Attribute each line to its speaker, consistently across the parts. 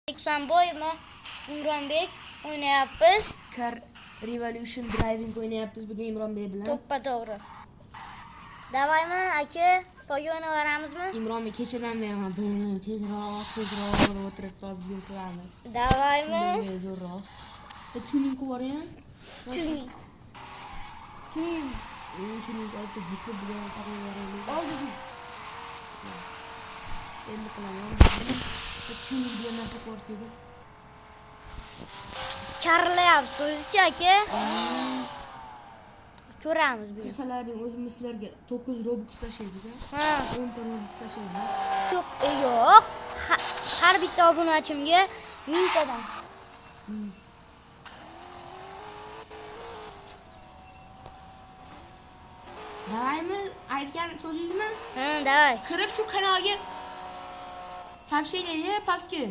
Speaker 1: Eksanboymi? Imronbek o'ynayapmiz.
Speaker 2: Car Revolution Driving o'ynayapmiz bugun Imronbek bilan.
Speaker 1: To'ppa to'g'ri. Davaymi aka? Poyga o'ynaveramizmi?
Speaker 2: Imronbek kechirim beraman. Tezroq o'tirib bugun qilamiz.
Speaker 1: Davaymi?
Speaker 2: Zo'rroq. Tuning ko'raman.
Speaker 1: Tuning.
Speaker 2: Tuning olib buklab bilan saqlayveraylik.
Speaker 1: Oldizmi?
Speaker 2: Endi qilaman. Tuning degan narsa ko'rsaydi.
Speaker 1: Charlayapsiz aka? Ko'ramiz bugun.
Speaker 2: Sizlarning o'zimiz sizlarga 9 Robux tashlaymiz.
Speaker 1: Ha.
Speaker 2: 10 ta Robux tashlaymiz.
Speaker 1: Yo'q. Har bitta obunachimga 1000 tadan.
Speaker 2: Davaymi? Aytgan so'zingizmi?
Speaker 1: Ha, davay.
Speaker 2: Kirib shu kanalga сообщение pastga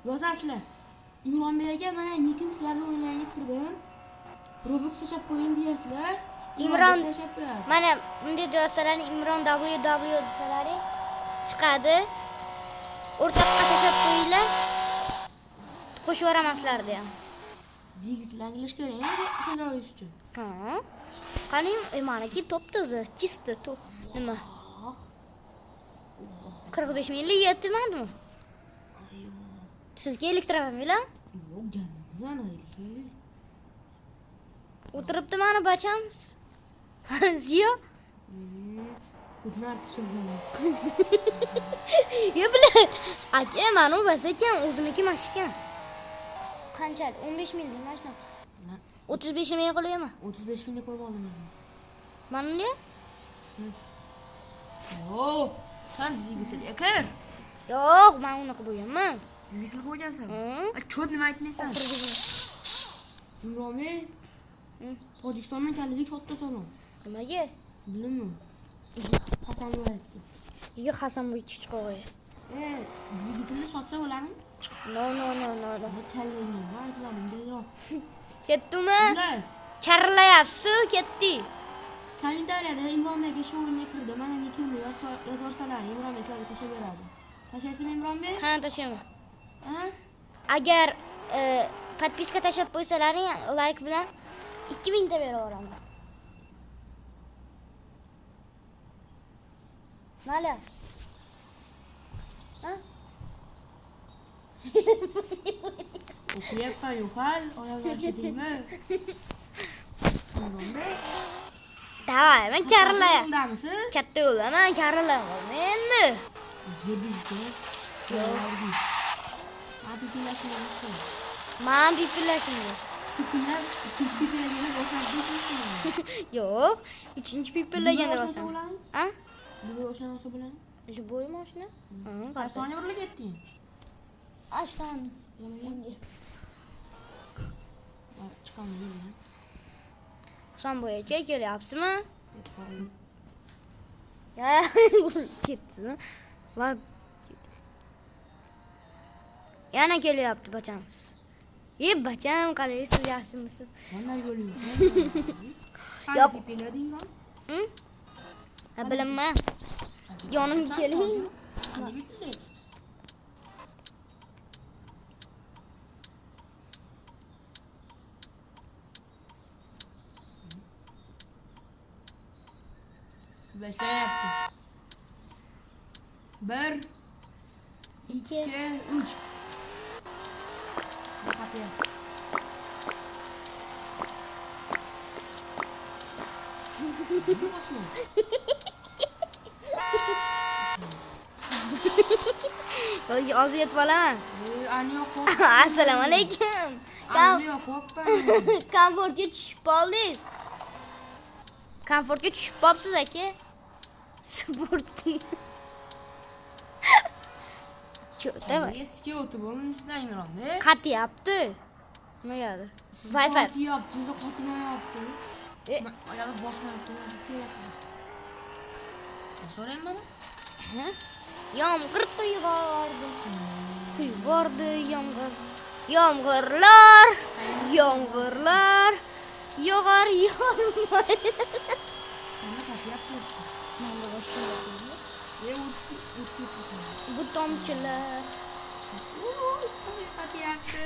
Speaker 2: yozasizlar. Imronbekga mana nikim sizlarni o'yinlarga kirdim. Robux tashlab qo'ying deyasizlar.
Speaker 1: Imron
Speaker 2: tashlab qo'yadi.
Speaker 1: mana bunday do'stlarning Imron www desalari chiqadi. O'rtoqqa tashlab qo'yinglar. Qo'shib yuboramaslarda ham.
Speaker 2: Digizlar anglish kerak, tezroq ish uchun.
Speaker 1: Ha. Qani, manaki top to'zi, chista top. Nima? 45 minglik yetmadimi? Sizga elektromobilmi?
Speaker 2: Yo'q, ganimizdan
Speaker 1: O'tiribdi mana bachamiz. Ziyo?
Speaker 2: Ko'plar tushundim.
Speaker 1: Yo bilan. Aka, mana u bas ekan, o'ziniki mashkan. Qanchalik? 15 minglik mashina. 35 ming qo'yaymi?
Speaker 2: 35 mingga qo'yib oldimiz.
Speaker 1: Mana ne?
Speaker 2: Oo, sen digizlar kir.
Speaker 1: Yo'q, men unaqa bo'yaman.
Speaker 2: Digizlar qo'yasan. Ko'p nima aytmaysan. Imronbek, Tojikistonning kalisi katta salom.
Speaker 1: Nimaga?
Speaker 2: Bilimmi? Hasanboy aytdi.
Speaker 1: Yo'q, Hasanboy chiqoy.
Speaker 2: Digizlarni sotsa bo'ladimi?
Speaker 1: No.
Speaker 2: Kallayman, aytladim, tezroq.
Speaker 1: Ketdimi?
Speaker 2: Bilas.
Speaker 1: Charlayapsiz, ketdi.
Speaker 2: Kalendariyada Imronbekga shu o'yinga kirdi. Mana nikimni yozorsalar, Imronbek sizlarga tashlab beradi. Tashlaysizmi Imronbek?
Speaker 1: Ha, tashlayman.
Speaker 2: Ha?
Speaker 1: Agar podpiska tashlab qo'ysalaring, like bilan 2000 ta beraman. Mana. Ha?
Speaker 2: O'qiyapman, yo'qal, oyoqlar chidaymi? Imronbek.
Speaker 1: Davay, men charlayapman.
Speaker 2: Yo'ldamisiz?
Speaker 1: Katta yo'ldaman, charlayapman. Endi
Speaker 2: 700 ga. Yo'q. Pipillashni boshlaymiz.
Speaker 1: men pipillashimga.
Speaker 2: Pipillar ikkinchi pipillagani boshasiz deysiz.
Speaker 1: Yo'q, uchinchi pipillaganda bosaman.
Speaker 2: bo'ladimi?
Speaker 1: Ha?
Speaker 2: Bu o'shanaqa bo'ladi.
Speaker 1: Любой mashina? Ha,
Speaker 2: Qasoni burilib ketding.
Speaker 1: Ashtan. Menga.
Speaker 2: Chiqaman.
Speaker 1: Hasanboy aka kelyapsizmi? Ya, ketdi. Va yana kelyapti bachamiz. Bacham, qalaysiz, yaxshimisiz?
Speaker 2: Qanday yo'ling?
Speaker 1: Yo'q.
Speaker 2: Pipilladingmi?
Speaker 1: Ha, bilaman. Yonimga keling.
Speaker 2: Başlayapti. 1 2 3 Kapıya.
Speaker 1: Yo'q, aziyat bo'laman.
Speaker 2: Ani yo'q.
Speaker 1: Assalomu alaykum.
Speaker 2: Ani yo'q, hoppa.
Speaker 1: Komfortga tushib qoldingiz. Komfortga tushib qolibsiz aka. Sportga. Cho'tami?
Speaker 2: Eski o'tib bo'lmishdan Imronbek.
Speaker 1: Qatyapti. Nimaga? Wi-Fi.
Speaker 2: Qatyapti, bizni qotmayapti. Oyoqlar bosmayapti. So'rayman mana.
Speaker 1: Yomg'ir quyvordi. Quyvordi yomg'ir. Yomg'irlar yog'ar yog'maydi.
Speaker 2: Sana qatyapti.
Speaker 1: Menga boshqa
Speaker 2: Ye o'tib.
Speaker 1: bu tomchilar.
Speaker 2: Qatyapti.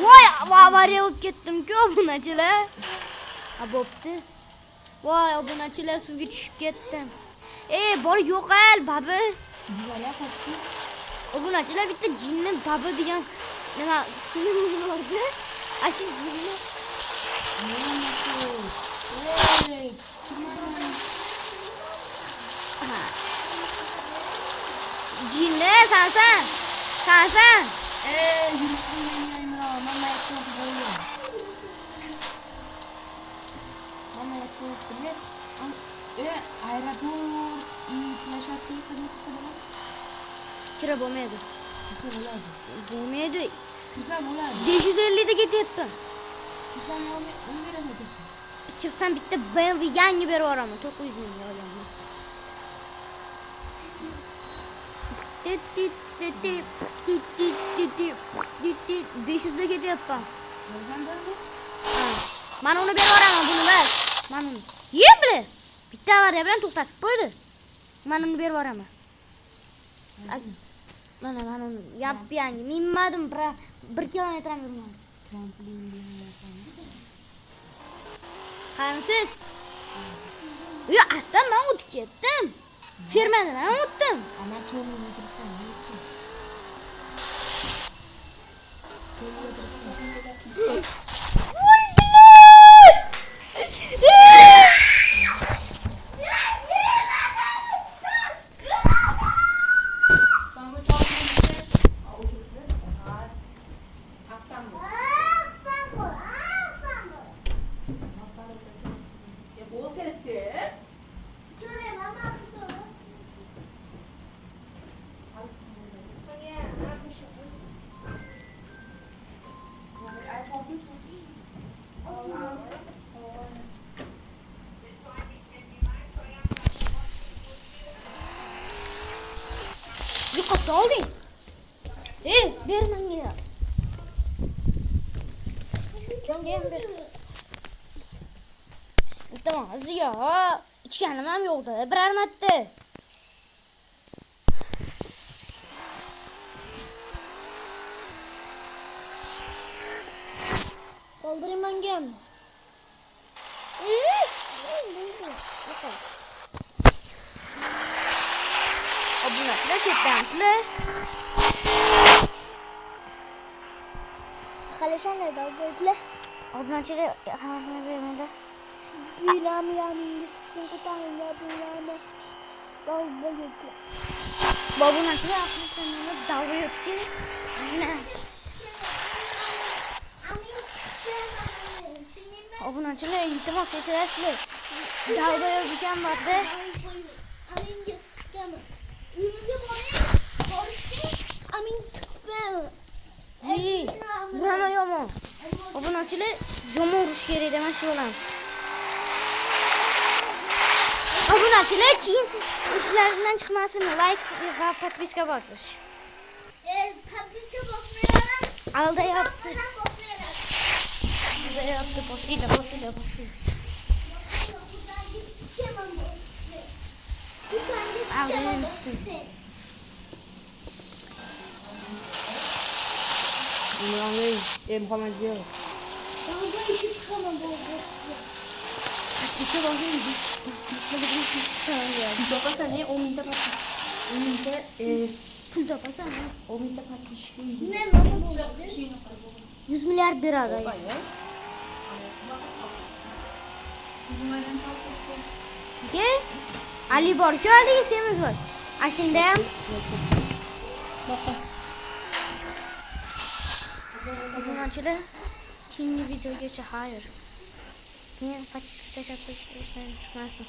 Speaker 1: Voy, avariya bo'lib ketdim-ku obunachilar. Ha, bo'pti. Voy, obunachilar suvga tushib ketdim. Bor yo'qal, babi.
Speaker 2: Buvalar qochdi.
Speaker 1: Obunachilar bitta jinni babi degan nima sinimiz bordi. Ashi jinni.
Speaker 2: Ey,
Speaker 1: Jinni sensan. Sensan.
Speaker 2: yurishtirmayman Imron. Mana aytdim qo'ydim. Mana aytdim qo'ydim. Aeroport, plashadka xizmat qilsa bo'ladi.
Speaker 1: Kira bo'lmaydi.
Speaker 2: Qilsa bo'ladi.
Speaker 1: Bo'lmaydi.
Speaker 2: Qilsa bo'ladi.
Speaker 1: 550 da ketyapman.
Speaker 2: Qilsa uni beraman debsan.
Speaker 1: Kirsam bitta BMW yangi berib yuboraman. 900 ming olganman. 500 da ketyapman.
Speaker 2: Bersan bo'ldi.
Speaker 1: Mana uni berib yuboraman, buni ver. Mana uni. Ye bile. Bitta avariya bilan to'xtatib qo'ydi. Mana uni berib yuboraman. Mana uni yangi minmadim, 1 kilometr ham yurmadim.
Speaker 2: Tramplin bilan
Speaker 1: Qansiz? Yo, atdan men o'tib ketdim. Fermadan ham o'tdim.
Speaker 2: ana to'g'ri o'tiribman.
Speaker 1: Voy billahi! Yuqotsa olding. Ber menga. Menga ham ber. Iltimos, yo. Ichganim ham yo'qdi, birar marta. Qoldiring menga. Obunachilar shetdamsizlar. Qalashanda bo'ldilar. Obunachilar hamma bermadi. Bilam yamingiz ko'taringlar bilan. Davbayotdi. Obunachilar ahmoqlarni davbayotdi. Obunachilar iltimos etsizlar. Davbayotgan borda. Burama yomon. Obunachilar yomon urush kerak emas shu bilan. Obunachilar keyin sizlardan chiqmasin, like va podpiska bosish. Podpiska bosmayman. Aldayapti. Aldayapti, bosinglar.
Speaker 2: Imronli, Muhammad yo'q. Podpiska bosing. Topasan, 10 mingta podpiska. 10 mingta
Speaker 1: pul topasan.
Speaker 2: 10 mingta podpiska.
Speaker 1: Ne bo'ladi? 100 milliard beradi. Ke? Ali bor-ku, Ali semiz bor. Ashunda ham obunachilar keyingi videogacha xayr. Men podpiska tashlab qo'yishdan chiqmasin.